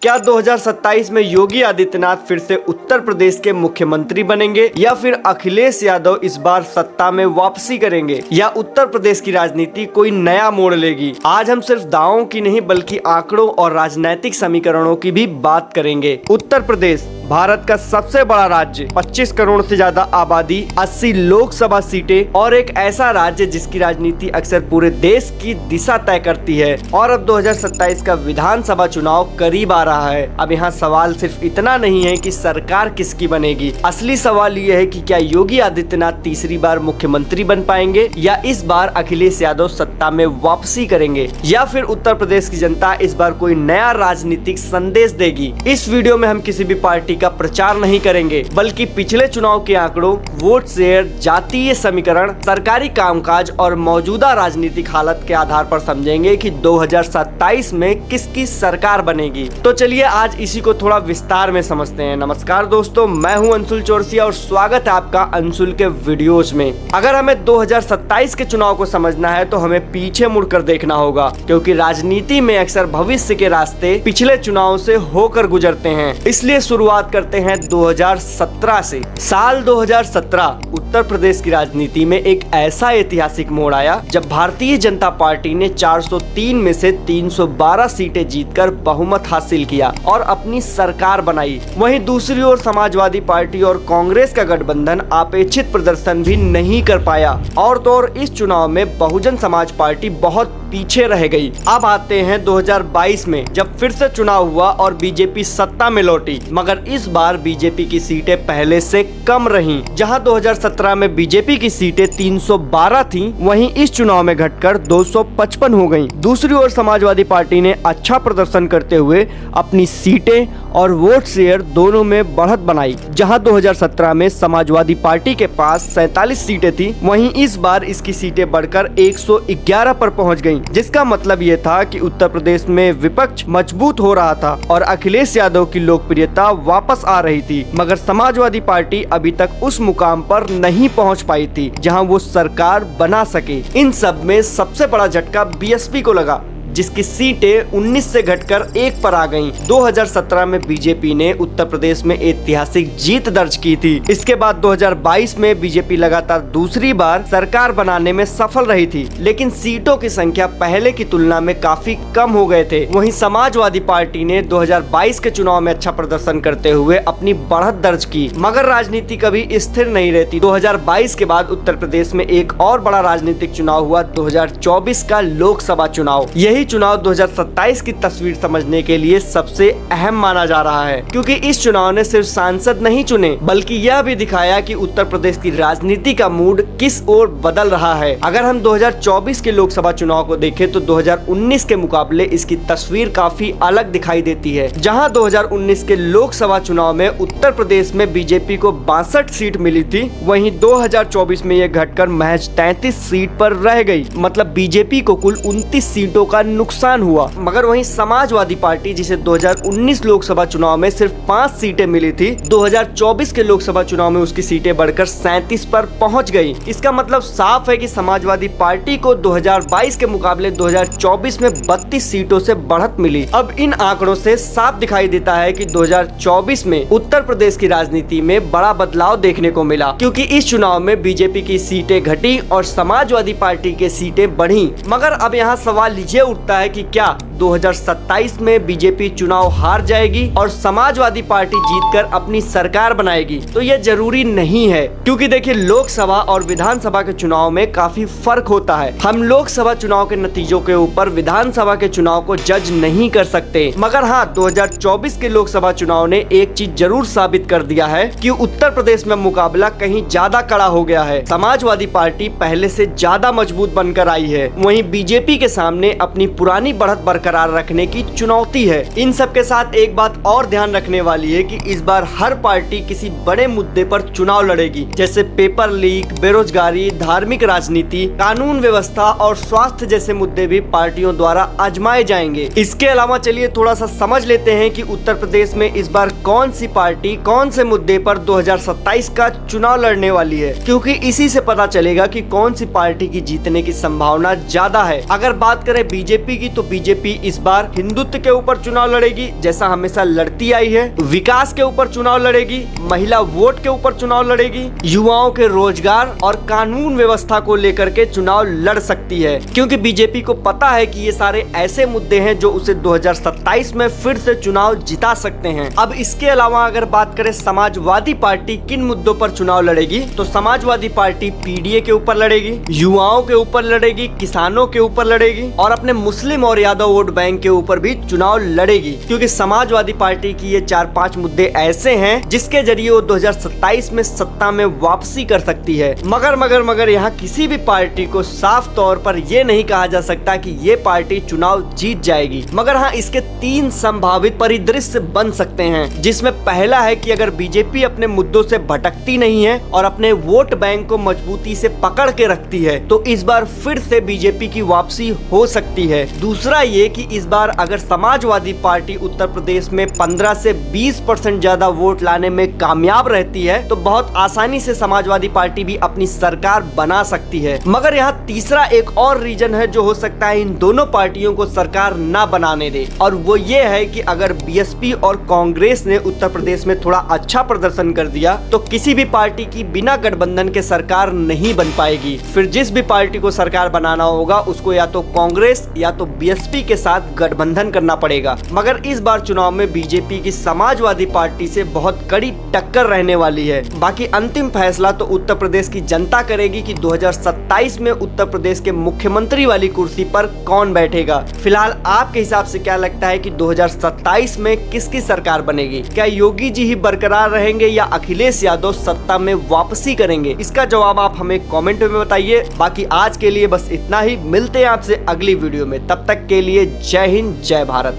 क्या 2027 में योगी आदित्यनाथ फिर से उत्तर प्रदेश के मुख्यमंत्री बनेंगे या फिर अखिलेश यादव इस बार सत्ता में वापसी करेंगे या उत्तर प्रदेश की राजनीति कोई नया मोड़ लेगी? आज हम सिर्फ दावों की नहीं बल्कि आंकड़ों और राजनीतिक समीकरणों की भी बात करेंगे। उत्तर प्रदेश भारत का सबसे बड़ा राज्य, 25 करोड़ से ज्यादा आबादी, 80 लोकसभा सीटें और एक ऐसा राज्य जिसकी राजनीति अक्सर पूरे देश की दिशा तय करती है। और अब 2027 का विधानसभा चुनाव करीब आ रहा है। अब यहाँ सवाल सिर्फ इतना नहीं है कि सरकार किसकी बनेगी, असली सवाल ये है कि क्या योगी आदित्यनाथ तीसरी बार मुख्यमंत्री बन पाएंगे या इस बार अखिलेश यादव सत्ता में वापसी करेंगे या फिर उत्तर प्रदेश की जनता इस बार कोई नया राजनीतिक संदेश देगी। इस वीडियो में हम किसी भी पार्टी का प्रचार नहीं करेंगे बल्कि पिछले चुनाव के आंकड़ों, वोट शेयर, जातीय समीकरण, सरकारी कामकाज और मौजूदा राजनीतिक हालत के आधार पर समझेंगे कि 2027 में किसकी सरकार बनेगी। तो चलिए आज इसी को थोड़ा विस्तार में समझते हैं। नमस्कार दोस्तों, मैं हूं अंशुल चौरसिया और स्वागत है आपका अंशुल के वीडियोज में। अगर हमें 2027 के चुनाव को समझना है तो हमें पीछे मुड़कर देखना होगा, क्योंकि राजनीति में अक्सर भविष्य के रास्ते पिछले चुनाव से होकर गुजरते हैं। इसलिए शुरुआत करते हैं 2017 से। साल 2017 उत्तर प्रदेश की राजनीति में एक ऐसा ऐतिहासिक मोड़ आया जब भारतीय जनता पार्टी ने 403 में से 312 सीटें जीतकर बहुमत हासिल किया और अपनी सरकार बनाई। वहीं दूसरी ओर समाजवादी पार्टी और कांग्रेस का गठबंधन अपेक्षित प्रदर्शन भी नहीं कर पाया और तो और इस चुनाव में बहुजन समाज पार्टी बहुत पीछे रह गई। अब आते हैं 2022 में, जब फिर से चुनाव हुआ और बीजेपी सत्ता में लौटी, मगर इस बार बीजेपी की सीटें पहले से कम रहीं। जहां 2017 में बीजेपी की सीटें 312 थीं, वहीं इस चुनाव में घटकर 255 हो गईं। दूसरी ओर समाजवादी पार्टी ने अच्छा प्रदर्शन करते हुए अपनी सीटें और वोट शेयर दोनों में बढ़त बनाई। जहां 2017 में समाजवादी पार्टी के पास 47 सीटें थी, वहीं इस बार इसकी सीटें बढ़कर 111 पर पहुंच गईं, जिसका मतलब ये था कि उत्तर प्रदेश में विपक्ष मजबूत हो रहा था और अखिलेश यादव की लोकप्रियता वापस आ रही थी। मगर समाजवादी पार्टी अभी तक उस मुकाम पर नहीं पहुंच पाई थी जहां वो सरकार बना सके। इन सब में सबसे बड़ा झटका बीएसपी को लगा, जिसकी सीटें 19 से घटकर 1 पर आ गईं। 2017 में बीजेपी ने उत्तर प्रदेश में ऐतिहासिक जीत दर्ज की थी। इसके बाद 2022 में बीजेपी लगातार दूसरी बार सरकार बनाने में सफल रही थी, लेकिन सीटों की संख्या पहले की तुलना में काफी कम हो गए थे। वहीं समाजवादी पार्टी ने 2022 के चुनाव में अच्छा प्रदर्शन करते हुए अपनी बढ़त दर्ज की, मगर राजनीति कभी स्थिर नहीं रहती। 2022 के बाद उत्तर प्रदेश में एक और बड़ा राजनीतिक चुनाव हुआ, 2024 का लोकसभा चुनाव। यही चुनाव 2027 की तस्वीर समझने के लिए सबसे अहम माना जा रहा है, क्योंकि इस चुनाव ने सिर्फ सांसद नहीं चुने बल्कि यह भी दिखाया कि उत्तर प्रदेश की राजनीति का मूड किस ओर बदल रहा है। अगर हम 2024 के लोकसभा चुनाव को देखें तो 2019 के मुकाबले इसकी तस्वीर काफी अलग दिखाई देती है। जहां 2019 के लोकसभा चुनाव में उत्तर प्रदेश में बीजेपी को 62 सीट मिली थी, वहीं 2024 में यह घटकर महज 33 सीट पर रह गई। मतलब बीजेपी को कुल 29 सीटों का नुकसान हुआ। मगर वहीं समाजवादी पार्टी, जिसे 2019 लोकसभा चुनाव में सिर्फ 5 सीटें मिली थी, 2024 के लोकसभा चुनाव में उसकी सीटें बढ़कर 37 पर पहुंच गई। इसका मतलब साफ है कि समाजवादी पार्टी को 2022 के मुकाबले 2024 में 32 सीटों से बढ़त मिली। अब इन आंकड़ों से साफ दिखाई देता है कि 2024 में उत्तर प्रदेश की राजनीति में बड़ा बदलाव देखने को मिला, क्योंकि इस चुनाव में बीजेपी की सीटें घटी और समाजवादी पार्टी की सीटें बढ़ी। मगर अब यहाँ सवाल ये उठता है कि क्या 2027 में बीजेपी चुनाव हार जाएगी और समाजवादी पार्टी जीतकर अपनी सरकार बनाएगी? तो यह जरूरी नहीं है, क्योंकि देखिए लोकसभा और विधानसभा के चुनाव में काफी फर्क होता है। हम लोकसभा चुनाव के नतीजों के ऊपर विधानसभा के चुनाव को जज नहीं कर सकते, मगर हाँ 2024 के लोकसभा चुनाव ने एक चीज जरूर साबित कर दिया है कि उत्तर प्रदेश में मुकाबला कहीं ज्यादा कड़ा हो गया है। समाजवादी पार्टी पहले से ज्यादा मजबूत बनकर आई है, वहीं बीजेपी के सामने अपनी पुरानी बढ़त बरकरार रखने की चुनौती है। इन सब के साथ एक बात और ध्यान रखने वाली है कि इस बार हर पार्टी किसी बड़े मुद्दे पर चुनाव लड़ेगी, जैसे पेपर लीक, बेरोजगारी, धार्मिक राजनीति, कानून व्यवस्था और स्वास्थ्य जैसे मुद्दे भी पार्टियों द्वारा आजमाए जाएंगे। इसके अलावा चलिए थोड़ा सा समझ लेते हैं कि उत्तर प्रदेश में इस बार कौन सी पार्टी कौन से मुद्दे पर 2027 का चुनाव लड़ने वाली है, क्योंकि इसी से पता चलेगा कि कौन सी पार्टी की जीतने की संभावना ज्यादा है। अगर बात करें बीजेपी बीजेपी की, तो बीजेपी इस बार हिंदुत्व के ऊपर चुनाव लड़ेगी जैसा हमेशा लड़ती आई है, विकास के ऊपर चुनाव लड़ेगी, महिला वोट के ऊपर चुनाव लड़ेगी, युवाओं के रोजगार और कानून व्यवस्था को लेकर के चुनाव लड़ सकती है, क्योंकि बीजेपी को पता है कि ये सारे ऐसे मुद्दे हैं जो उसे 2027 में फिर से चुनाव जिता सकते हैं। अब इसके अलावा अगर बात करें समाजवादी पार्टी किन मुद्दों पर चुनाव लड़ेगी, तो समाजवादी पार्टी पीडीए के ऊपर लड़ेगी, युवाओं के ऊपर लड़ेगी, किसानों के ऊपर लड़ेगी और अपने मुस्लिम और यादव वोट बैंक के ऊपर भी चुनाव लड़ेगी, क्योंकि समाजवादी पार्टी की ये 4-5 मुद्दे ऐसे हैं जिसके जरिए वो 2027 में सत्ता में वापसी कर सकती है। मगर यहाँ किसी भी पार्टी को साफ तौर पर यह नहीं कहा जा सकता कि ये पार्टी चुनाव जीत जाएगी, मगर हाँ इसके 3 संभावित परिदृश्य बन सकते हैं, जिसमें पहला है कि अगर बीजेपी अपने मुद्दों से भटकती नहीं है और अपने वोट बैंक को मजबूती से पकड़ के रखती है तो इस बार फिर से बीजेपी की वापसी हो सकती है। दूसरा ये कि इस बार अगर समाजवादी पार्टी उत्तर प्रदेश में 15 से 20% ज्यादा वोट लाने में कामयाब रहती है तो बहुत आसानी से समाजवादी पार्टी भी अपनी सरकार बना सकती है। मगर यहाँ तीसरा एक और रीजन है जो हो सकता है इन दोनों पार्टियों को सरकार ना बनाने दे, और वो ये है कि अगर बीएसपी और कांग्रेस ने उत्तर प्रदेश में थोड़ा अच्छा प्रदर्शन कर दिया तो किसी भी पार्टी की बिना गठबंधन के सरकार नहीं बन पाएगी। फिर जिस भी पार्टी को सरकार बनाना होगा उसको या तो कांग्रेस या तो बीएसपी के साथ गठबंधन करना पड़ेगा। मगर इस बार चुनाव में बीजेपी की समाजवादी पार्टी से बहुत कड़ी टक्कर रहने वाली है। बाकी अंतिम फैसला तो उत्तर प्रदेश की जनता करेगी कि 2027 में उत्तर प्रदेश के मुख्यमंत्री वाली कुर्सी पर कौन बैठेगा। फिलहाल आपके हिसाब से क्या लगता है कि 2027 में किसकी सरकार बनेगी? क्या योगी जी ही बरकरार रहेंगे या अखिलेश यादव सत्ता में वापसी करेंगे? इसका जवाब आप हमें कमेंट में बताइए। बाकी आज के लिए बस इतना ही, मिलते हैं आपसे अगली वीडियो में, तब तक के लिए जय हिंद जय भारत।